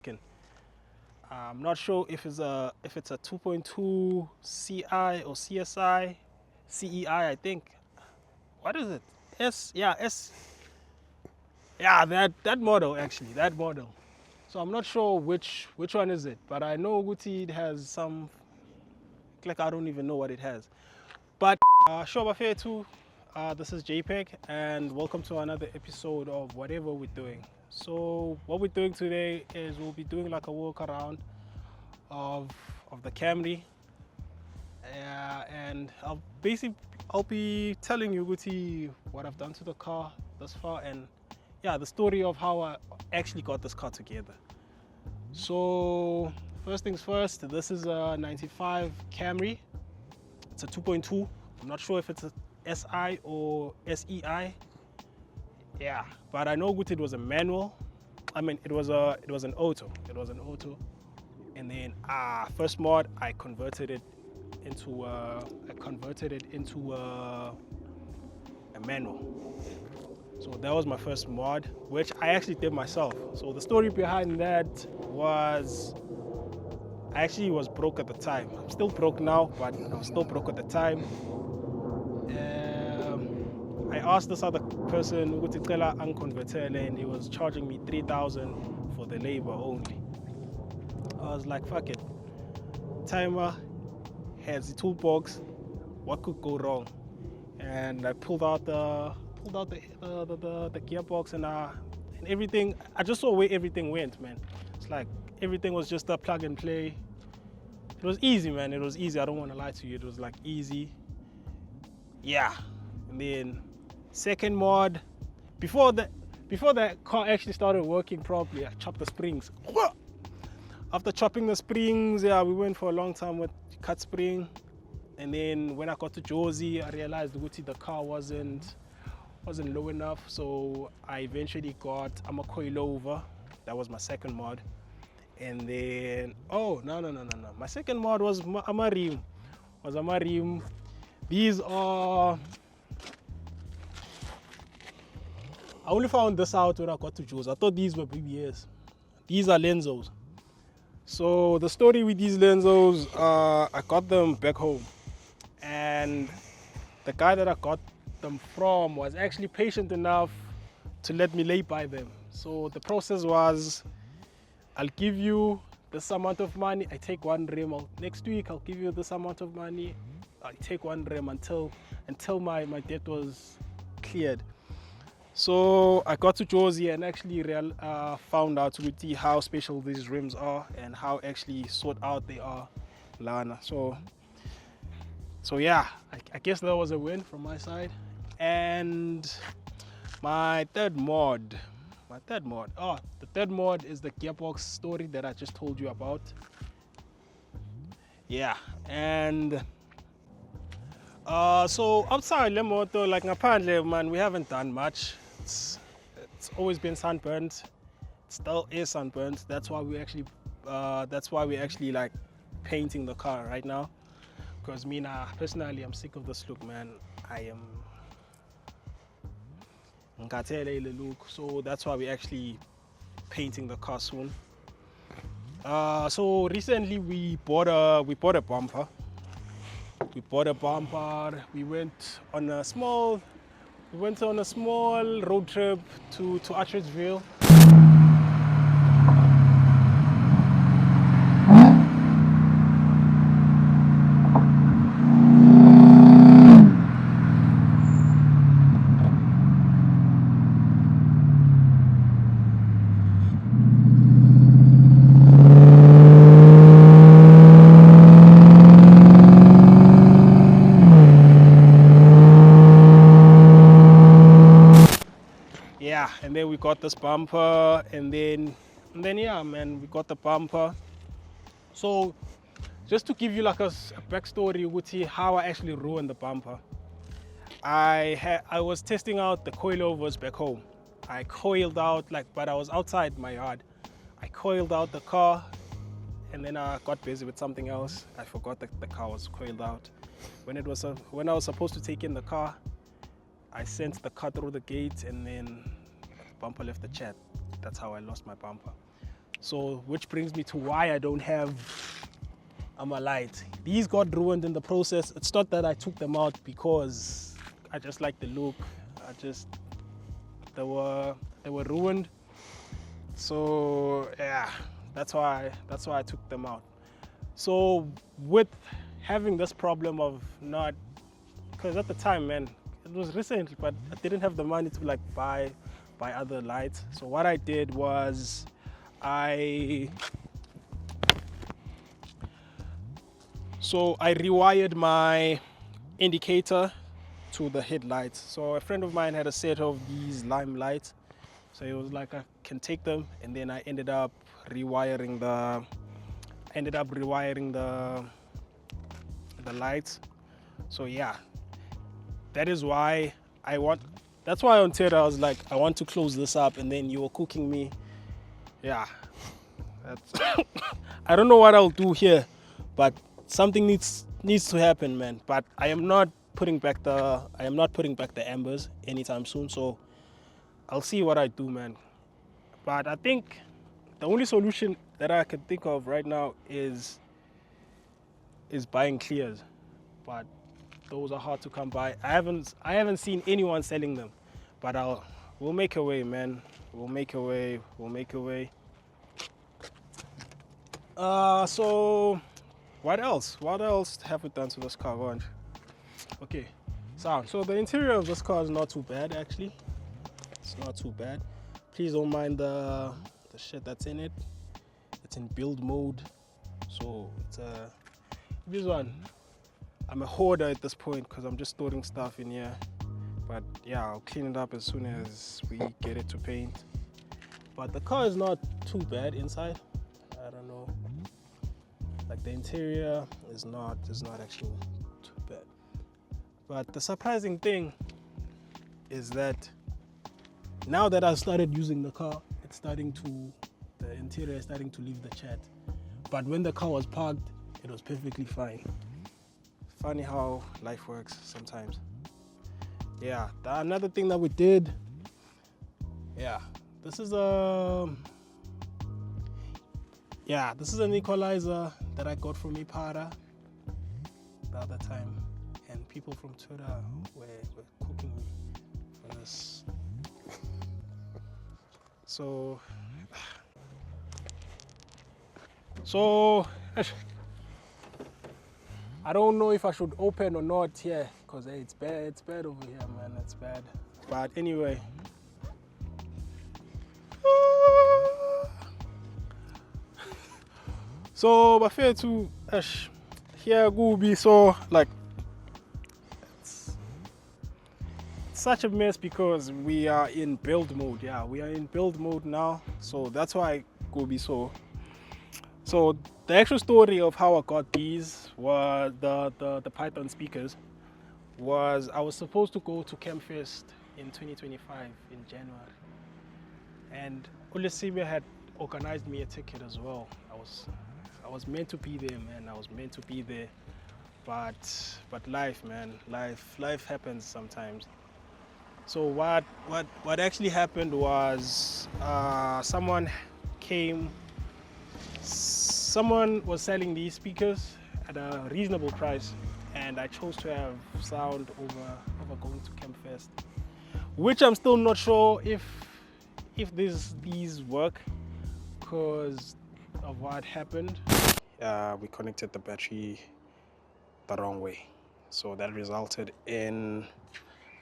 I'm not sure if it's a 2.2 CI or CSI, CEI, I think. What is it? S. Yeah, that model actually, that model. So I'm not sure which one is it, but I know Guti it has some. Like I don't even know what it has. But Shoba Fair too. This is JPEG, and welcome to another episode of whatever we're doing. So what we're doing today is we'll be doing like a walk around of the Camry, and I'll be telling you Guti what I've done to the car thus far, and yeah, the story of how I actually got this car together. So first things first, this is a 95 Camry. It's a 2.2. I'm not sure if it's a SI or SEI. Yeah, but I know it was a manual. I mean, it was an auto. It was an auto. And then first mod, I converted it into a manual. So that was my first mod, which I actually did myself. So the story behind that was I actually was broke at the time. I'm still broke now, but I was still broke at the time. I asked this other person, and he was charging me 3,000 for the labor only. I was like, fuck it. Timer has the toolbox. What could go wrong? And I pulled out the gearbox and everything. I just saw where everything went, man. It's like everything was just a plug and play. It was easy, man. It was easy. I don't want to lie to you. It was like easy. Yeah. And then second mod, before the car actually started working properly, I chopped the springs. After chopping the springs, yeah, we went for a long time with cut spring. And then when I got to Josie, I realized the car wasn't low enough. So I eventually got a coilover. That was my second mod. And then, oh, no. My second mod was a rim. These are, I only found this out when I got to Joe's. I thought these were BBS. These are Lenzos. So the story with these Lenzos, I got them back home. And the guy that I got them from was actually patient enough to let me lay by them. So the process was, I'll give you this amount of money, I take one rim. Next week, I'll give you this amount of money, I take one rim until my debt was cleared. So I got to Josie and actually found out how special these rims are and how actually sought out they are, Lana. So yeah, I guess that was a win from my side. And my third mod. The third mod is the gearbox story that I just told you about. Yeah, and so outside Lemoto, like apparently, man, we haven't done much. It's always been sunburnt. It still is sunburnt. That's why we actually like painting the car right now. Because me now, personally, I'm sick of this look, man. I am. So that's why we're actually painting the car soon. So recently we bought a bumper. We went on a small road trip to Atteridgeville. Yeah, and then we got this bumper, and then yeah, man, we got the bumper. So just to give you like a backstory, you would see how I actually ruined the bumper. I was testing out the coilovers back home. I coiled out but I was outside my yard. I coiled out the car, and then I got busy with something else. I forgot that the car was coiled out. When I was supposed to take in the car, I sent the car through the gate, and then the bumper left the chat. That's how I lost my bumper. So which brings me to why I don't have a light. These got ruined in the process. It's not that I took them out because I just like the look. They were ruined. So yeah, that's why I took them out. So with having this problem of not, because at the time, man, it was recently, but I didn't have the money to like buy other lights. So what I did was I rewired my indicator to the headlights. So a friend of mine had a set of these lime lights. So it was like I can take them, and then I ended up rewiring the lights. So yeah, that's why on Twitter I was like, I want to close this up, and then you were cooking me. Yeah, that's I don't know what I'll do here, but something needs to happen, man. But I am not putting back the embers anytime soon, so I'll see what I do, man. But I think the only solution that I can think of right now is buying clears, but those are hard to come by. I haven't seen anyone selling them, but we'll make a way, man. We'll make a way. So what else have we done to this car, Vanj? Okay, so the interior of this car is not too bad, actually. It's not too bad. Please don't mind the shit that's in it. It's in build mode, so this one, I'm a hoarder at this point because I'm just storing stuff in here. But yeah, I'll clean it up as soon as we get it to paint. But the car is not too bad inside. I don't know, like the interior is not actually too bad. But the surprising thing is that now that I've started using the car, the interior is starting to leave the chat. But when the car was parked, it was perfectly fine. Funny how life works sometimes. Yeah, another thing that we did, this is an equalizer that I got from Ipara the other time, and people from Twitter were cooking me for this. So I don't know if I should open or not here, because it's bad over here, man. It's bad. But anyway, so but fair to here will be so like it's such a mess because we are in build mode. Yeah, we are in build mode now, so that's why it will be so. So the actual story of how I got these was the Python speakers. I was supposed to go to Campfest in 2025 in January, and Ulysime had organized me a ticket as well. I was meant to be there, man. I was meant to be there, but life, man, life happens sometimes. So what actually happened was someone was selling these speakers at a reasonable price, and I chose to have sound over going to Campfest, which I'm still not sure if these work because of what happened. We connected the battery the wrong way, so that resulted in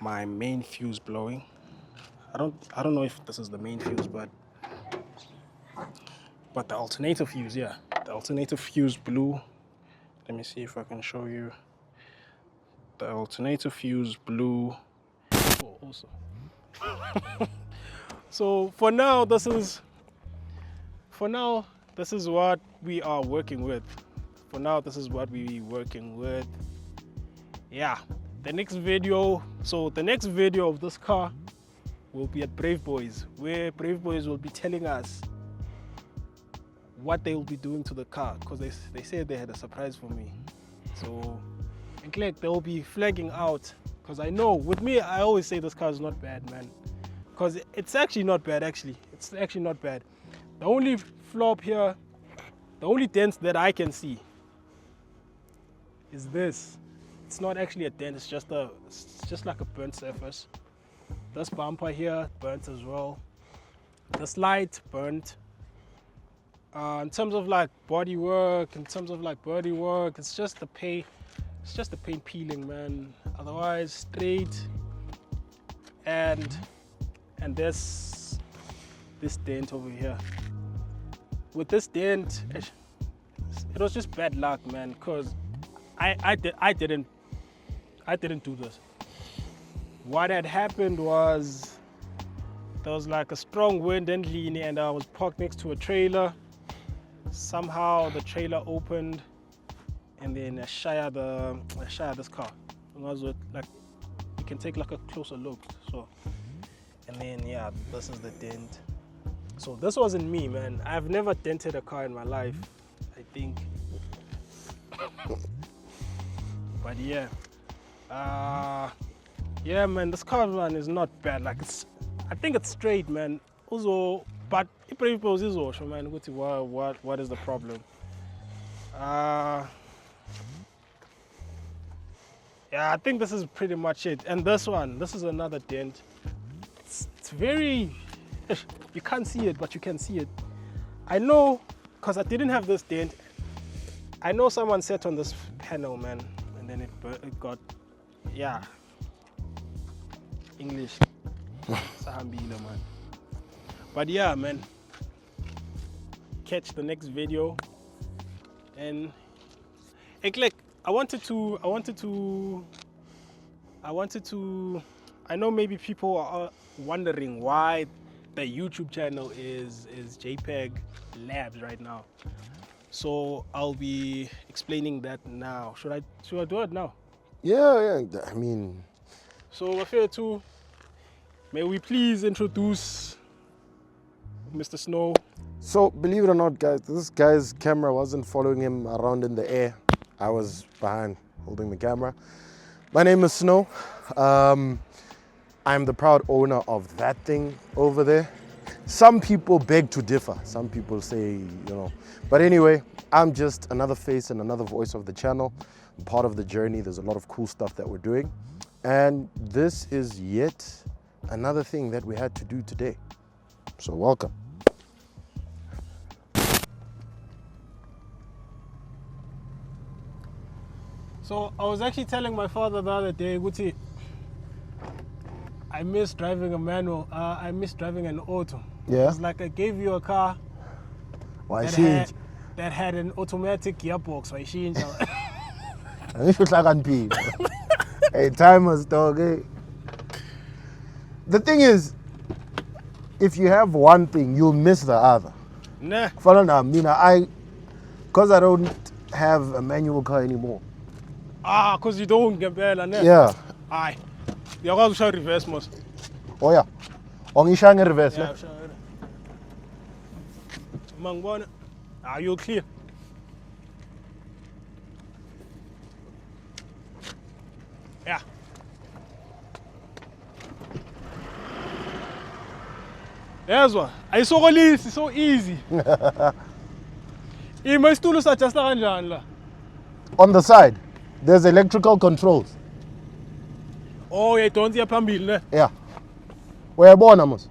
my main fuse blowing. I don't know if this is the main fuse, but the alternator fuse, the alternator fuse blew. Let me see if I can show you. The alternator fuse blew. Oh, also. So for now, this is what we are working with. Yeah, the next video of this car will be at Brave Boys, where Brave Boys will be telling us what they will be doing to the car, because they said they had a surprise for me. So in fact, they will be flagging out, because I know with me I always say this car is not bad, man, because it's actually not bad. It's actually not bad, The only flop here, the only dent that I can see is this. It's not actually a dent, it's just like a burnt surface. This bumper here, burnt as well. This light, burnt. In terms of like bodywork, it's just the paint. It's just the paint peeling, man. Otherwise, straight. And this dent over here. With this dent, it was just bad luck, man. Cause I didn't do this. What had happened was there was like a strong wind and lean, and I was parked next to a trailer. Somehow the trailer opened, and then I shot this car. And I was like, you can take like a closer look. So, and then yeah, this is the dent. So this wasn't me, man. I've never dented a car in my life, I think. But yeah, yeah, man, this car, man, is not bad. Like, I think it's straight, man. Also, but people is also, man. What is the problem? Yeah, I think this is pretty much it. And this is another dent. It's very, you can't see it, but you can see it. I know, cause I didn't have this dent. I know someone sat on this panel, man, and then it got, yeah, English. Sahambila, man. But yeah, man, catch the next video. And like, I know maybe people are wondering why the YouTube channel is JPEG Labs right now. So I'll be explaining that now. Should I do it now? Yeah, I mean. So affair two, may we please introduce Mr. Snow. So believe it or not, guys, this guy's camera wasn't following him around in the air. I was behind holding the camera. My name is Snow. I'm the proud owner of that thing over there. Some people beg to differ. Some people say, but anyway, I'm just another face and another voice of the channel. I'm part of the journey. There's a lot of cool stuff that we're doing. And this is yet another thing that we had to do today. So welcome. So I was actually telling my father the other day, Guti, I miss driving a manual. I miss driving an auto. Yeah. It's like I gave you a car that had an automatic gearbox. So I changed. Hey, timers, dog. Hey. The thing is, if you have one thing, you'll miss the other. Nah. Because I don't have a manual car anymore. Because you don't get better, nah. Yeah. Aye. You're going to show reverse most. Oh yeah. Ongishange reverse, yeah, sure. Mangwana. You're clear. Yeah. There's one. I saw this. It's so easy. On the side, there's electrical controls. Oh, yeah, don't see a pambil, ne? Yeah. Where born, Amos?